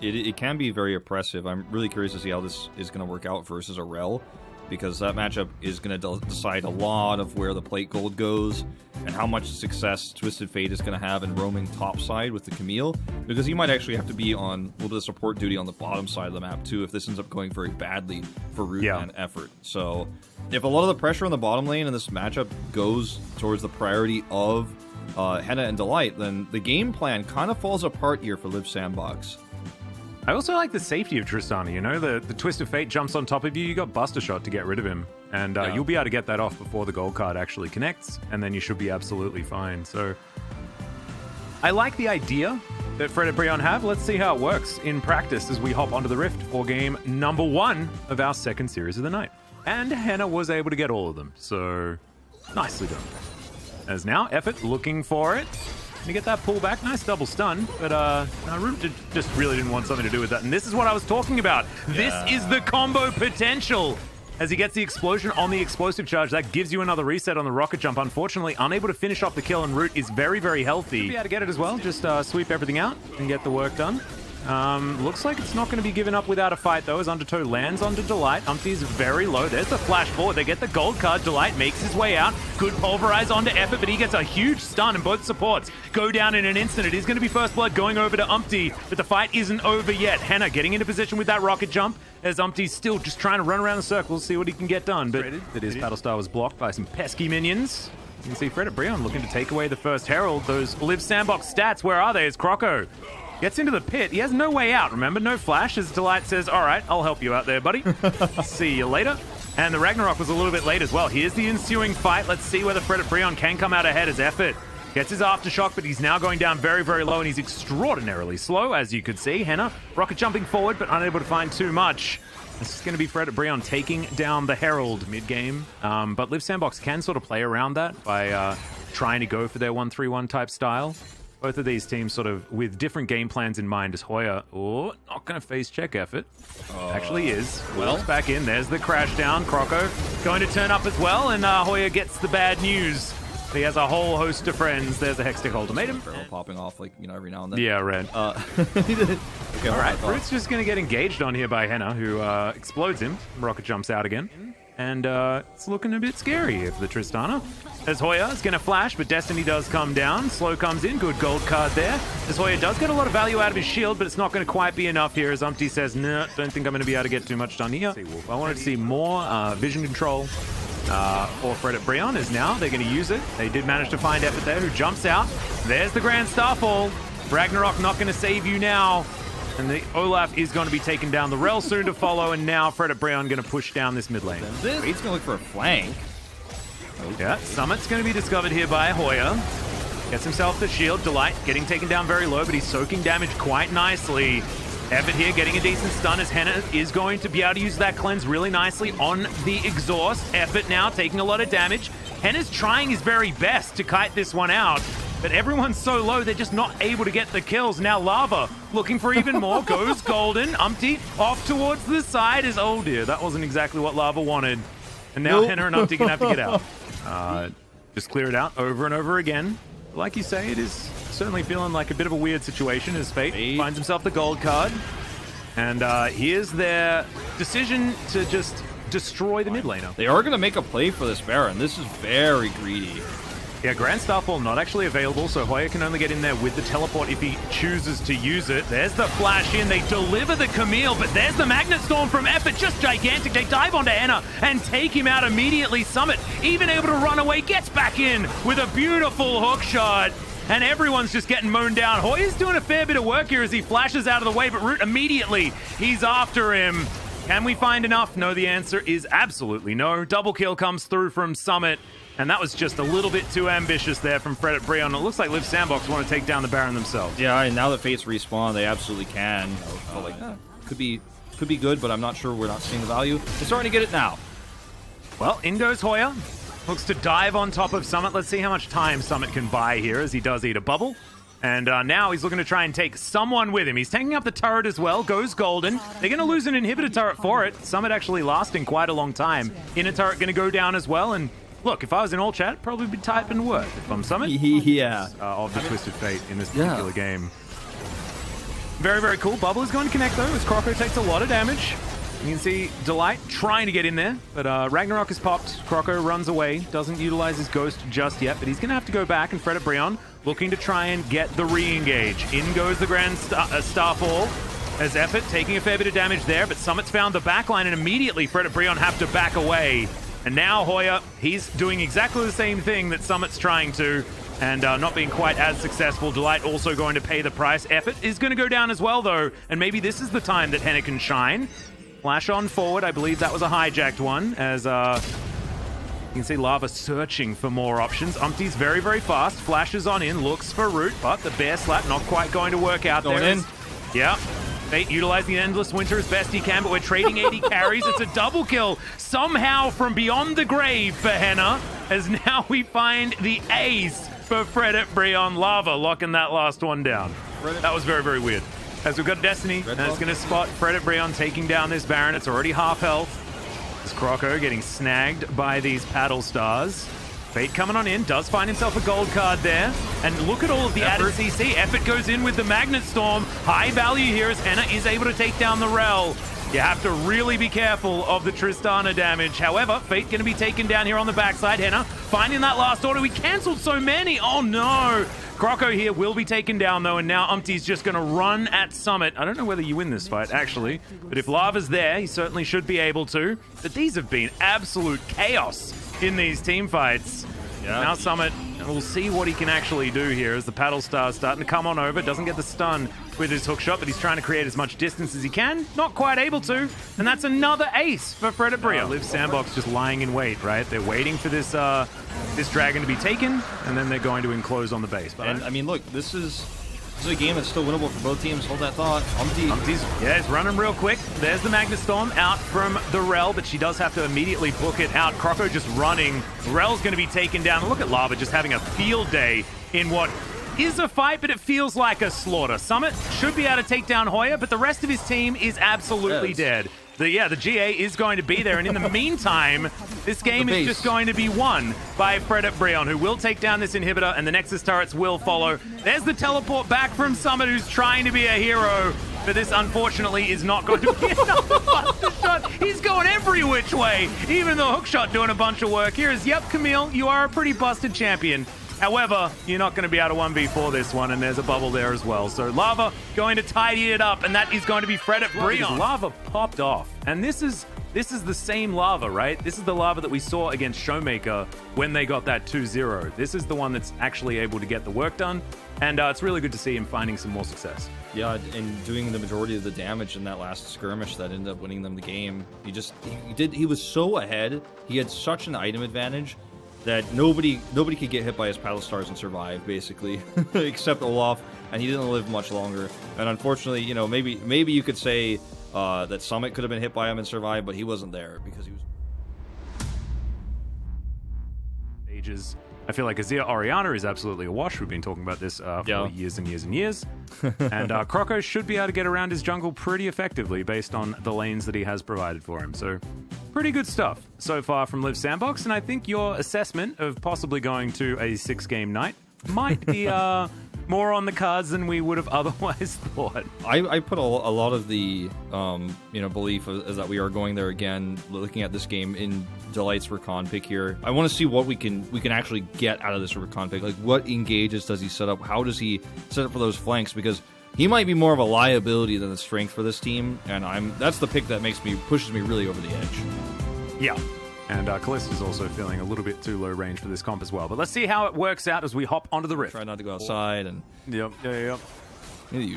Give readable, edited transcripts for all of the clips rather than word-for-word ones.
it can be very oppressive. I'm really curious to see how this is going to work out versus a Rel, because that matchup is going to decide a lot of where the plate gold goes and how much success Twisted Fate is going to have in roaming top side with the Camille, because he might actually have to be on a little bit of support duty on the bottom side of the map too if this ends up going very badly for Root and Effort. So if a lot of the pressure on the bottom lane in this matchup goes towards the priority of Henna and Delight, then the game plan kind of falls apart here for Live Sandbox. I also like the safety of Tristana, you know, the Twist of Fate jumps on top of you, you got Buster Shot to get rid of him, and you'll be able to get that off before the gold card actually connects, and then you should be absolutely fine. So I like the idea that Fred and Brion have. Let's see how it works in practice as we hop onto the Rift for game number 1 of our second series of the night. And Henna was able to get all of them, so nicely done. As now, Effort looking for it. To get that pullback, nice double stun, but Root just really didn't want something to do with that. And this is what I was talking about. This is the combo potential. As he gets the explosion on the explosive charge, that gives you another reset on the rocket jump. Unfortunately, unable to finish off the kill, and Root is very, very healthy. You'll be able to get it as well. Just sweep everything out and get the work done. Looks like it's not going to be given up without a fight, though, as Undertow lands onto Delight. Umpty's very low. There's the flash forward. They get the gold card. Delight makes his way out. Good pulverize onto Effort, but he gets a huge stun, and both supports go down in an instant. It is going to be First Blood going over to Umpty, but the fight isn't over yet. Henna getting into position with that rocket jump, as Umpty's still just trying to run around the circles, see what he can get done. But his Battlestar was blocked by some pesky minions. You can see Fred at Brion looking to take away the first Herald. Those Live Sandbox stats, where are they? As Croco gets into the pit. He has no way out, remember? No flash, as Delight says, all right, I'll help you out there, buddy. See you later. And the Ragnarok was a little bit late as well. Here's the ensuing fight. Let's see whether Fred at Brion can come out ahead as Effort gets his aftershock, but he's now going down very, very low, and he's extraordinarily slow, as you could see. Henna, rocket jumping forward, but unable to find too much. This is going to be Fred at Brion taking down the Herald mid-game. But Live Sandbox can sort of play around that by trying to go for their 1-3-1 type style. Both of these teams sort of with different game plans in mind, as Hoya, not going to face check Effort. Actually is. Well, back in. There's the crash down. Croco going to turn up as well, and Hoya gets the bad news. He has a whole host of friends. There's a Hextech ultimatum. Barrel popping off, like, you know, every now and then. Yeah, red. Okay, all right, Root's just going to get engaged on here by Henna, who explodes him. Rocket jumps out again. And it's looking a bit scary here for the Tristana. As Hoya is going to flash, but Destiny does come down. Slow comes in. Good gold card there. As Hoya does get a lot of value out of his shield, but it's not going to quite be enough here, as Umpty says, nah, don't think I'm going to be able to get too much done here. I wanted to see more vision control for Fred at Brion, as now they're going to use it. They did manage to find Effort there, who jumps out. There's the Grand Starfall. Ragnarok not going to save you now. And the Olaf is going to be taken down. The Rel soon to follow, and now Fred at Brion going to push down this mid lane. Fate's going to look for a flank. Yeah, Summit's going to be discovered here by Hoya. Gets himself the shield. Delight getting taken down very low, but he's soaking damage quite nicely. Effort here getting a decent stun, as Henna is going to be able to use that cleanse really nicely on the exhaust. Effort now taking a lot of damage. Henna's trying his very best to kite this one out, but everyone's so low, they're just not able to get the kills. Now Lava looking for even more, goes golden. Umpty off towards the side is, oh dear, that wasn't exactly what Lava wanted. And now Henna and Umpty gonna have to get out. Just clear it out over and over again. Like you say, it is certainly feeling like a bit of a weird situation as Fate finds himself the gold card. And here's their decision to just destroy the mid laner. They are going to make a play for this Baron. This is very greedy. Yeah, Grand Starfall not actually available, so Hoya can only get in there with the teleport if he chooses to use it. There's the flash in, they deliver the Camille, but there's the Magnet Storm from Effort, just gigantic. They dive onto Henna and take him out immediately. Summit, even able to run away, gets back in with a beautiful hook shot. And everyone's just getting mown down. Hoya's doing a fair bit of work here as he flashes out of the way, but Root immediately, he's after him. Can we find enough? No, the answer is absolutely no. Double kill comes through from Summit. And that was just a little bit too ambitious there from Fred at Brion. It looks like Live Sandbox want to take down the Baron themselves. Yeah, and now that Fates respawn, they absolutely can. Could be good, but I'm not sure we're not seeing the value. They're starting to get it now. Well, in goes Hoya. Looks to dive on top of Summit. Let's see how much time Summit can buy here, as he does eat a bubble. And now he's looking to try and take someone with him. He's taking up the turret as well. Goes golden. They're going to lose an inhibitor turret for it. Summit actually lasting quite a long time. Inner turret going to go down as well. And look, if I was in all chat, probably be typing word if I'm Summit. Yeah. Of the Twisted Fate in this particular game. Very, very cool. Bubble is going to connect, though, as Croco takes a lot of damage. You can see Delight trying to get in there, but Ragnarok is popped. Croco runs away, doesn't utilize his Ghost just yet, but he's going to have to go back, and Fred at Brion looking to try and get the re-engage. In goes the Grand Starfall, as Effort taking a fair bit of damage there, but Summit's found the backline, and immediately Fred at Brion have to back away. And now Hoya, he's doing exactly the same thing that Summit's trying to, and not being quite as successful. Delight also going to pay the price. Effort is going to go down as well, though, and maybe this is the time that Henna can shine. Flash on forward, I believe that was a hijacked one, as you can see Lava searching for more options. Umpty's very, very fast, flashes on in, looks for Root, but the bear slap not quite going to work out going there. In. Yeah. Fate utilizing Endless Winter as best he can, but we're trading 80 carries. It's a double kill somehow from beyond the grave for Henna, as now we find the ace for Fred at Brion. Lava locking that last one down. That was very, very weird. As we've got Destiny, and it's going to spot Fred at Brion taking down this Baron. It's already half health. As Croco getting snagged by these paddle stars. Fate coming on in, does find himself a gold card there. And look at all of the added CC. Effort goes in with the Magnet Storm. High value here as Henna is able to take down the Rel. You have to really be careful of the Tristana damage. However, Fate going to be taken down here on the backside. Henna finding that last order. We cancelled so many. Oh no. Croco here will be taken down, though, and now Umpty's just going to run at Summit. I don't know whether you win this fight, actually, but if Lava's there, he certainly should be able to. But these have been absolute chaos in these team fights. Yeah. Now Summit, and we'll see what he can actually do here as the paddle star's starting to come on over. Doesn't get the stun with his hook shot, but he's trying to create as much distance as he can. Not quite able to, and that's another ace for Fred at Brion. Live Sandbox just lying in wait, right? They're waiting for this this dragon to be taken, and then they're going to enclose on the base. But I mean, look, this is a game that's still winnable for both teams. Hold that thought. Umpty's, yeah, it's running real quick. There's the Magnet Storm out from the Rel, but she does have to immediately book it out. Croco just running. Rel's going to be taken down. Look at Lava just having a field day in what is a fight, but it feels like a slaughter. Summit should be able to take down Hoya, but the rest of his team is absolutely dead. The GA is going to be there, and in the meantime, this game is just going to be won by Fred at Brion, who will take down this inhibitor, and the Nexus turrets will follow. There's the teleport back from Summit, who's trying to be a hero, but this, unfortunately, is not going to be another buster shot. He's going every which way, even the hookshot doing a bunch of work. Here is, yep, Camille, you are a pretty busted champion. However, you're not going to be able to 1v4 this one, and there's a bubble there as well. So Lava going to tidy it up, and that is going to be Fred at Brion. Lava popped off, and this is the same Lava, right? This is the Lava that we saw against Showmaker when they got that 2-0. This is the one that's actually able to get the work done, and it's really good to see him finding some more success. Yeah, and doing the majority of the damage in that last skirmish that ended up winning them the game. He was so ahead. He had such an item advantage that nobody could get hit by his paddle stars and survive, basically, except Olaf, and he didn't live much longer. And unfortunately, you know, maybe you could say that Summit could have been hit by him and survived, but he wasn't there because he was. Ages. I feel like Azir Orianna is absolutely a wash. We've been talking about this for years and years and years. And Croco should be able to get around his jungle pretty effectively based on the lanes that he has provided for him. So pretty good stuff so far from Live Sandbox. And I think your assessment of possibly going to a 6-game night might be more on the cards than we would have otherwise thought. I put a lot of the belief is that we are going there again, looking at this game in Delight's recon pick here. I want to see what we can actually get out of this recon pick. Like, what engages does he set up? How does he set up for those flanks? Because he might be more of a liability than a strength for this team, and that's the pick that pushes me really over the edge. Yeah. And Callista's also feeling a little bit too low range for this comp as well. But let's see how it works out as we hop onto the Rift. Try not to go outside and... Yep. I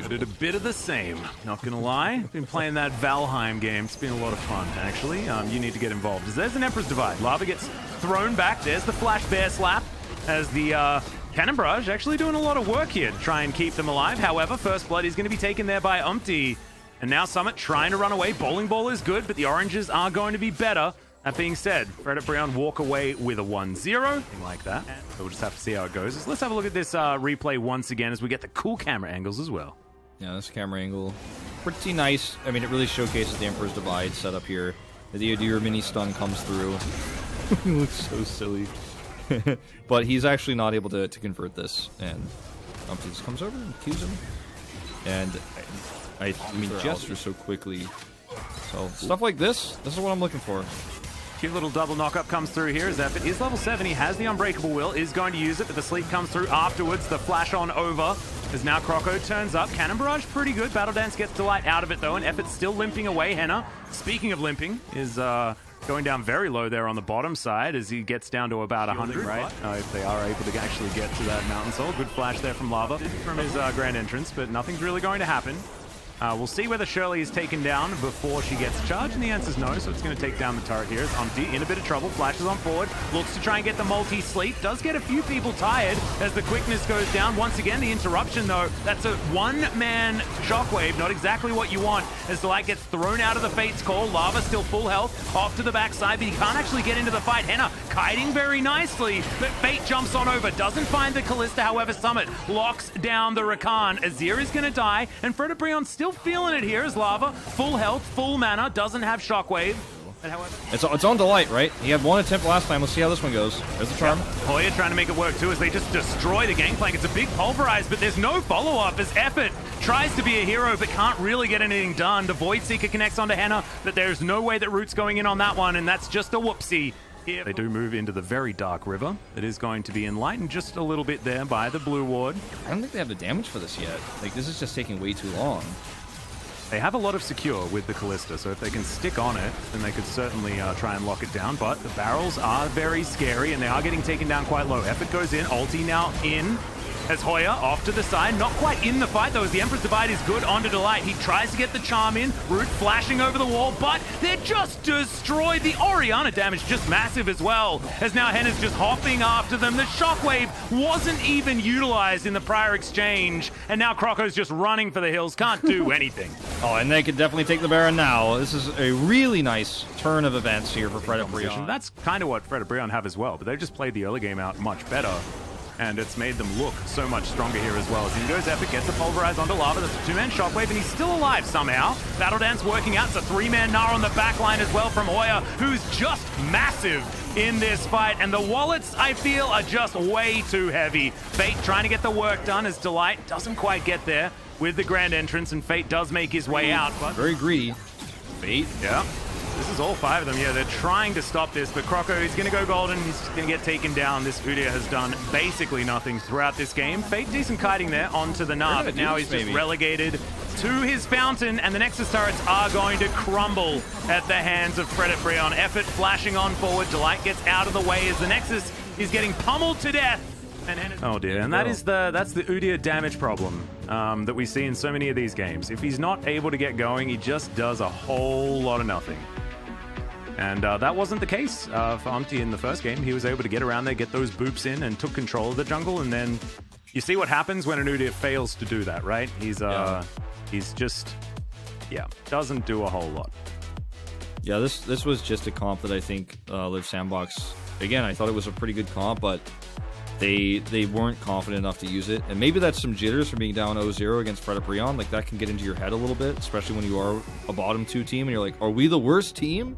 did a bit of the same, not gonna lie. Been playing that Valheim game. It's been a lot of fun, actually. You need to get involved. As there's an Emperor's Divide. Lava gets thrown back. There's the Flash Bear Slap as the Cannon Barrage actually doing a lot of work here to try and keep them alive. However, First Blood is going to be taken there by Umpty. And now Summit trying to run away. Bowling Ball is good, but the Oranges are going to be better. That being said, Fred at Brion walk away with a 1-0. Something like that. So we'll just have to see how it goes. Let's have a look at this replay once again as we get the cool camera angles as well. Yeah, this camera angle, pretty nice. I mean, it really showcases the Emperor's Divide setup here. The Adir mini stun comes through. He looks so silly. But he's actually not able to convert this. And Umpty just comes over and cues him. And I mean, gesture so quickly. So stuff like this is what I'm looking for. Cute little double knock-up comes through here as Effort is level 7. He has the Unbreakable Will, is going to use it, but the sleep comes through afterwards. The flash on over as now Croco turns up. Cannon Barrage pretty good. Battle Dance gets Delight out of it though, and Effort's still limping away. Henna, speaking of limping, is going down very low there on the bottom side as he gets down to about 100, right? If they are able to actually get to that Mountain Soul. Good flash there from Lava from his grand entrance, but nothing's really going to happen. We'll see whether Shirley is taken down before she gets charged, and the answer is no, so it's going to take down the turret here. It's Umpty in a bit of trouble, flashes on forward, looks to try and get the multi-sleep, does get a few people tired as the quickness goes down. Once again, the interruption though, that's a one-man shockwave, not exactly what you want, as Delight gets thrown out of the Fate's Call. Lava still full health, off to the backside, but he can't actually get into the fight. Henna kiting very nicely, but Fate jumps on over, doesn't find the Callista, however Summit locks down the Rakan. Azir is going to die, and Fredabreon still feeling it here as Lava, full health, full mana, doesn't have Shockwave. And however, it's on Delight, right? He had one attempt last time. Let's see how this one goes. There's the charm. Hoya trying to make it work too as they just destroy the gangplank. It's a big pulverize, but there's no follow-up as Effort tries to be a hero but can't really get anything done. The Void Seeker connects onto Henna, but there's no way that Root's going in on that one, and that's just a whoopsie. They do move into the very dark river. It is going to be enlightened just a little bit there by the blue ward. I don't think they have the damage for this yet. Like, this is just taking way too long. They have a lot of secure with the Callista, so if they can stick on it, then they could certainly try and lock it down, but the barrels are very scary, and they are getting taken down quite low. Effort goes in, ulti now in, as Hoya off to the side, not quite in the fight though, as the Emperor's Divide is good onto Delight. He tries to get the charm in, Root flashing over the wall, but they're just destroyed. The Orianna damage just massive as well, as now Henna's just hopping after them. The Shockwave wasn't even utilized in the prior exchange, and now Croco's just running for the hills, can't do anything. Oh, and they could definitely take the Baron now. This is a really nice turn of events here for Fredabreon. That's kind of what Fredabreon have as well, but they've just played the early game out much better. And it's made them look so much stronger here as well. As in goes Epic, gets a pulverize onto Lava. That's a two-man shockwave, and he's still alive somehow. Battle Dance working out. It's a three-man Gnar on the back line as well from Hoya, who's just massive in this fight. And the wallets, I feel, are just way too heavy. Fate trying to get the work done as Delight doesn't quite get there with the grand entrance, and Fate does make his way out. But very greedy. Fate. Yeah. This is all five of them. Yeah, they're trying to stop this, but Croco is going to go golden. He's going to get taken down. This Udyr has done basically nothing throughout this game. Fate decent kiting there onto the Gnar, but now he's just relegated to his fountain, and the Nexus turrets are going to crumble at the hands of Fredabreon. Effort flashing on forward. Delight gets out of the way as the Nexus is getting pummeled to death. Oh dear, and that's the Udyr damage problem that we see in so many of these games. If he's not able to get going, he just does a whole lot of nothing. And that wasn't the case for Umpty in the first game. He was able to get around there, get those boops in, and took control of the jungle. And then you see what happens when an Udyr fails to do that, right? He's just, doesn't do a whole lot. Yeah, this was just a comp that I think Live Sandbox, again, I thought it was a pretty good comp, but they weren't confident enough to use it. And maybe that's some jitters from being down 0-0 against Fredabreon. Like, that can get into your head a little bit, especially when you are a bottom 2 team and you're like, are we the worst team?